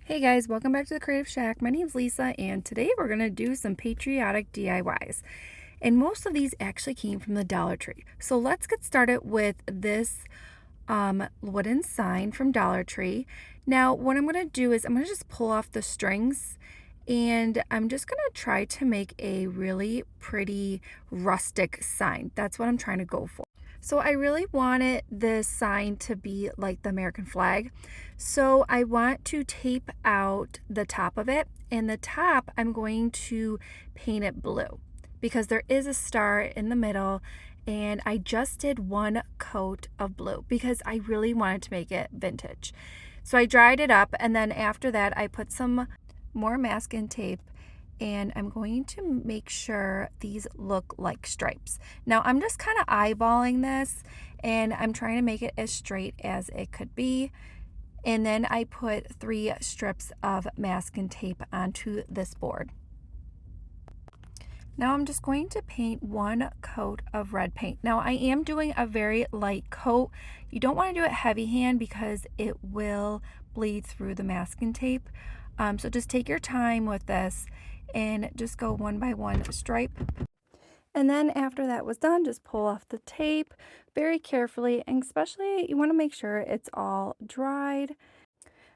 Hey guys, welcome back to the Creative Shack. My name is Lisa, and today we're going to do some patriotic DIYs. And most of these actually came from the Dollar Tree. So let's get started with this wooden sign from Dollar Tree. Now, what I'm going to do is I'm going to just pull off the strings, and I'm just going to try to make a really pretty rustic sign. That's what I'm trying to go for. So I really wanted this sign to be like the American flag. So I want to tape out the top of it, and the top I'm going to paint it blue because there is a star in the middle, and I just did one coat of blue because I really wanted to make it vintage. So I dried it up, and then after that I put some more masking tape, and I'm going to make sure these look like stripes. Now I'm just kind of eyeballing this, and I'm trying to make it as straight as it could be. And then I put 3 strips of masking tape onto this board. Now I'm just going to paint 1 coat of red paint. Now I am doing a very light coat. You don't want to do it heavy hand because it will bleed through the masking tape. So just take your time with this and just go one by one stripe. And then after that was done, just pull off the tape very carefully, and especially you want to make sure it's all dried.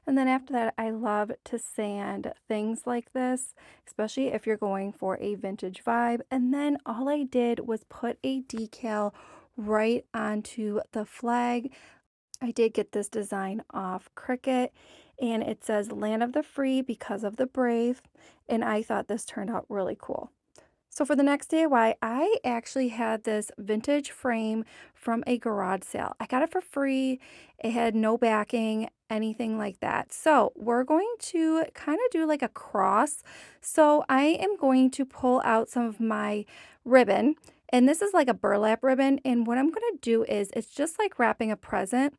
And then after that, I love to sand things like this, especially if you're going for a vintage vibe. And then all I did was put a decal right onto the flag. I did get this design off Cricut, and it says Land of the Free because of the brave, and I thought this turned out really cool. So for the next DIY, I actually had this vintage frame from a garage sale. I got it for free. It had no backing, anything like that. So we're going to kind of do like a cross. So I am going to pull out some of my ribbon, and this is like a burlap ribbon. And what I'm going to do is it's just like wrapping a present,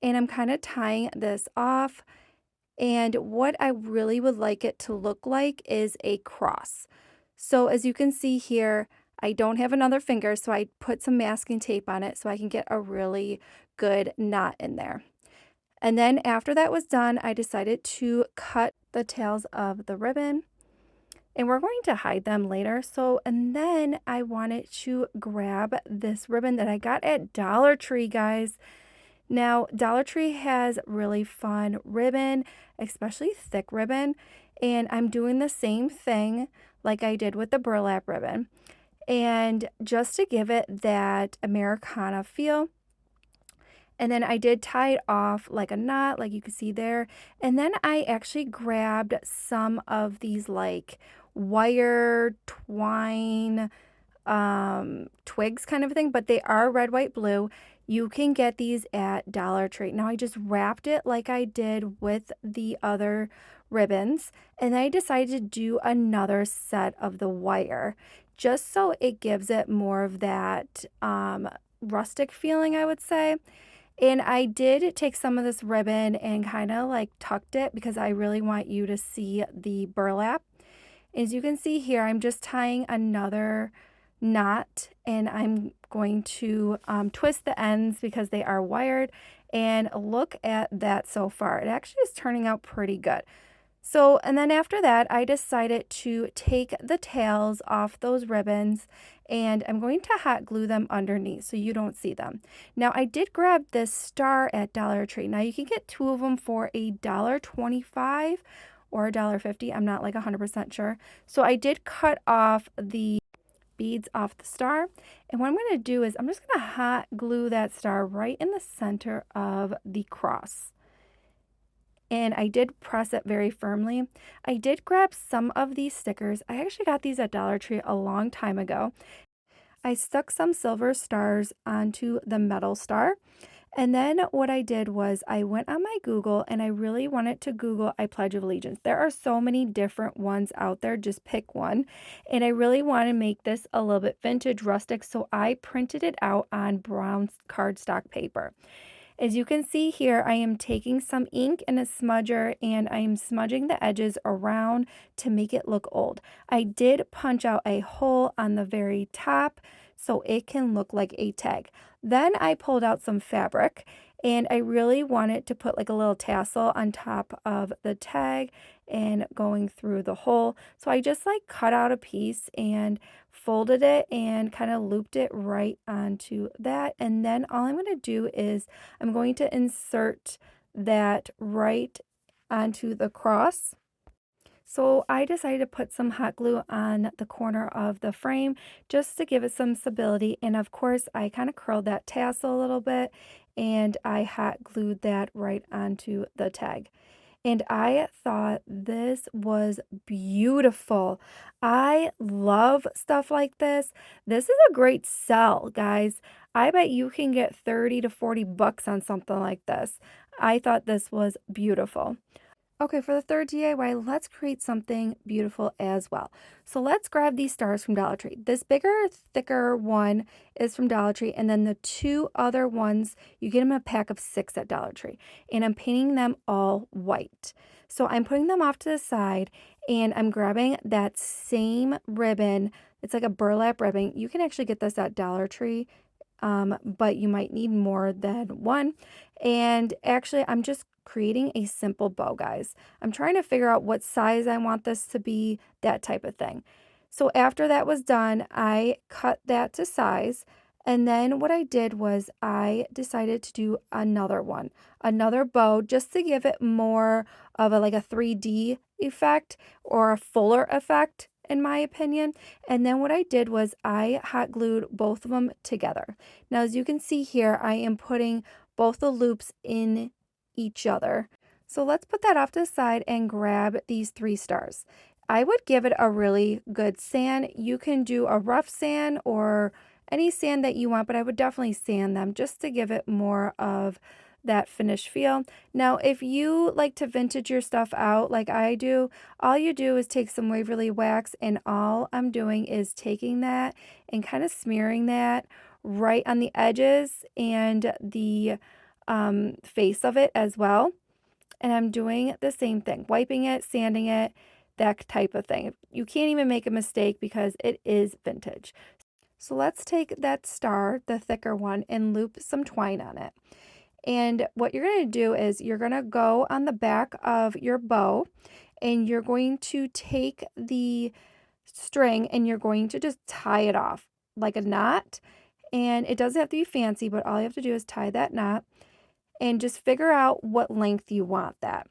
and I'm kind of tying this off. And what I really would like it to look like is a cross. So as you can see here, I don't have another finger, so I put some masking tape on it so I can get a really good knot in there. And then after that was done, I decided to cut the tails of the ribbon, and we're going to hide them later. And then I wanted to grab this ribbon that I got at Dollar Tree, guys. Now, Dollar Tree has really fun ribbon, especially thick ribbon, and I'm doing the same thing like I did with the burlap ribbon. And just to give it that Americana feel, and then I did tie it off like a knot, like you can see there. And then I actually grabbed some of these like wire twine twigs kind of thing, but they are red, white, blue. You can get these at Dollar Tree. Now I just wrapped it like I did with the other ribbons, and I decided to do another set of the wire just so it gives it more of that rustic feeling, I would say. And I did take some of this ribbon and kind of like tucked it because I really want you to see the burlap. As you can see here, I'm just tying another knot, and I'm going to twist the ends because they are wired, and look at that so far. It actually is turning out pretty good. So, and then after that, I decided to take the tails off those ribbons, and I'm going to hot glue them underneath so you don't see them. Now, I did grab this star at Dollar Tree. Now, you can get 2 of them for $1.25 or $1.50. I'm not like 100% sure. So I did cut off the beads off the star, and what I'm going to do is I'm just going to hot glue that star right in the center of the cross. And I did press it very firmly. I did grab some of these stickers. I actually got these at Dollar Tree a long time ago. I stuck some silver stars onto the metal star. And then what I did was I went on my Google, and I really wanted to Google I Pledge of Allegiance. There are so many different ones out there. Just pick one. And I really want to make this a little bit vintage rustic, so I printed it out on brown cardstock paper. As you can see here, I am taking some ink and a smudger, and I am smudging the edges around to make it look old. I did punch out a hole on the very top so it can look like a tag. Then I pulled out some fabric, And I really wanted to put like a little tassel on top of the tag and going through the hole. So I just like cut out a piece and folded it and kind of looped it right onto that. And then all I'm going to do is I'm going to insert that right onto the cross. So I decided to put some hot glue on the corner of the frame just to give it some stability. And of course, I kind of curled that tassel a little bit and I hot glued that right onto the tag. And I thought this was beautiful. I love stuff like this. This is a great sell, guys. I bet you can get 30 to 40 bucks on something like this. I thought this was beautiful. Okay, for the third DIY, let's create something beautiful as well. So let's grab these stars from Dollar Tree. This bigger, thicker one is from Dollar Tree, and then the two other ones, you get them a pack of 6 at Dollar Tree. And I'm painting them all white. So I'm putting them off to the side, and I'm grabbing that same ribbon. It's like a burlap ribbon. You can actually get this at Dollar Tree, but you might need more than one. And actually, I'm just creating a simple bow, guys. I'm trying to figure out what size I want this to be, that type of thing. So after that was done, I cut that to size. And then what I did was I decided to do another one, another bow, just to give it more of a like a 3D effect or a fuller effect, in my opinion. And then what I did was I hot glued both of them together. Now, as you can see here, I am putting both the loops in each other. So let's put that off to the side and grab these 3 stars. I would give it a really good sand. You can do a rough sand or any sand that you want, but I would definitely sand them just to give it more of that finished feel. Now, if you like to vintage your stuff out like I do, all you do is take some Waverly wax, and all I'm doing is taking that and kind of smearing that right on the edges and the face of it as well. And I'm doing the same thing, wiping it, sanding it, that type of thing. You can't even make a mistake because it is vintage. So let's take that star, the thicker one, and loop some twine on it. And what you're going to do is you're going to go on the back of your bow and you're going to take the string and you're going to just tie it off like a knot. And it doesn't have to be fancy, but all you have to do is tie that knot and just figure out what length you want that.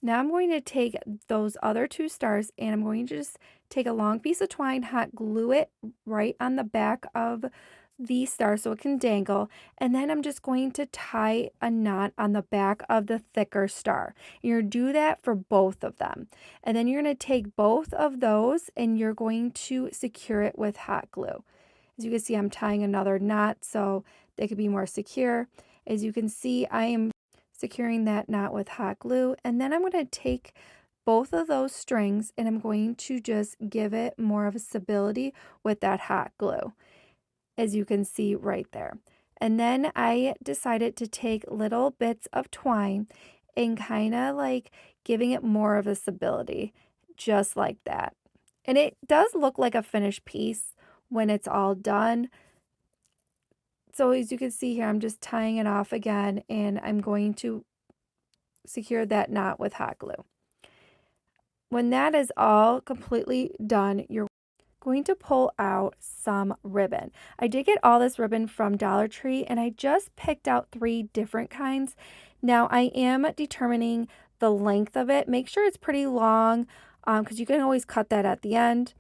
Now I'm going to take those other 2 stars and I'm going to just take a long piece of twine, hot glue it right on the back of the star so it can dangle, and then I'm just going to tie a knot on the back of the thicker star. You're going to do that for both of them. And then you're going to take both of those and you're going to secure it with hot glue. As you can see, I'm tying another knot so they could be more secure. As you can see, I am securing that knot with hot glue, and then I'm going to take both of those strings and I'm going to just give it more of a stability with that hot glue, as you can see right there. And then I decided to take little bits of twine and kind of like giving it more of a stability, just like that. And it does look like a finished piece when it's all done. So as you can see here, I'm just tying it off again and I'm going to secure that knot with hot glue. When that is all completely done, you're going to pull out some ribbon. I did get all this ribbon from Dollar Tree and I just picked out 3 different kinds. Now I am determining the length of it. Make sure it's pretty long because you can always cut that at the end.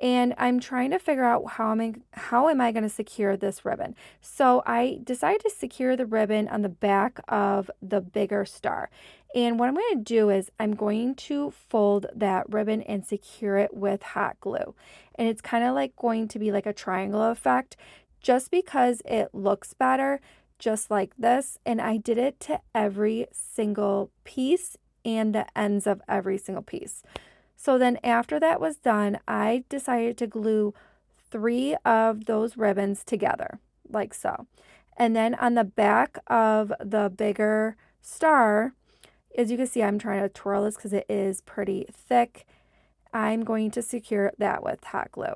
And I'm trying to figure out how am I going to secure this ribbon. So I decided to secure the ribbon on the back of the bigger star. And what I'm going to do is I'm going to fold that ribbon and secure it with hot glue. And it's kind of like going to be like a triangle effect just because it looks better, just like this. And I did it to every single piece and the ends of every single piece. So then after that was done, I decided to glue 3 of those ribbons together, like so. And then on the back of the bigger star, as you can see, I'm trying to twirl this because it is pretty thick. I'm going to secure that with hot glue.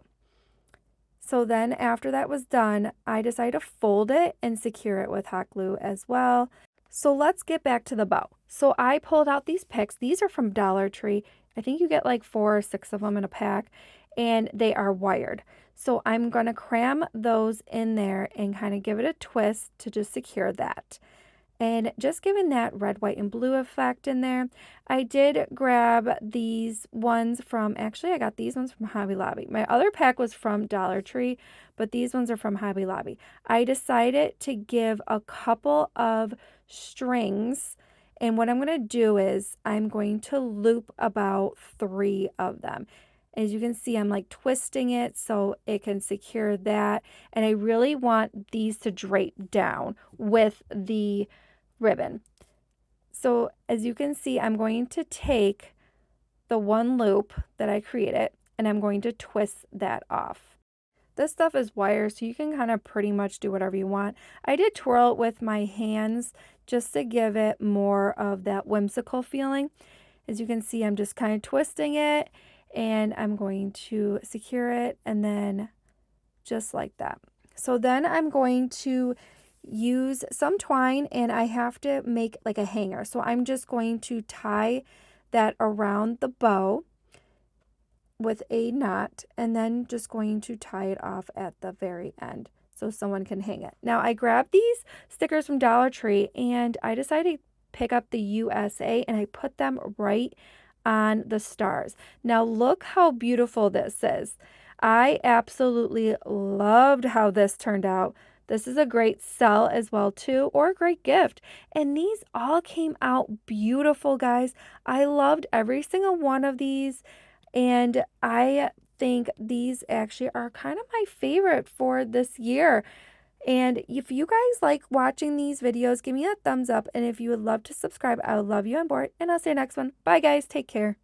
So then after that was done, I decided to fold it and secure it with hot glue as well. So let's get back to the bow. So I pulled out these picks. These are from Dollar Tree. I think you get like 4 or 6 of them in a pack, and they are wired. So I'm going to cram those in there and kind of give it a twist to just secure that. And just giving that red, white, and blue effect in there. I did grab these ones from, actually I got these ones from Hobby Lobby. My other pack was from Dollar Tree, but these ones are from Hobby Lobby. I decided to give a couple of strings, and what I'm going to do is I'm going to loop about 3 of them. As you can see, I'm like twisting it so it can secure that, and I really want these to drape down with the ribbon. So as you can see, I'm going to take the one loop that I created and I'm going to twist that off. This stuff is wire, so you can kind of pretty much do whatever you want. I did twirl it with my hands just to give it more of that whimsical feeling. As you can see, I'm just kind of twisting it and I'm going to secure it, and then just like that. So then I'm going to use some twine, and I have to make like a hanger. So I'm just going to tie that around the bow with a knot, and then just going to tie it off at the very end so someone can hang it. Now I grabbed these stickers from Dollar Tree, and I decided to pick up the USA, and I put them right on the stars. Now look how beautiful this is. I absolutely loved how this turned out. This is a great sell as well too, or a great gift. And these all came out beautiful, guys. I loved every single one of these, and I think these actually are kind of my favorite for this year. And if you guys like watching these videos, give me a thumbs up. And if you would love to subscribe, I would love you on board. And I'll see you next one. Bye, guys. Take care.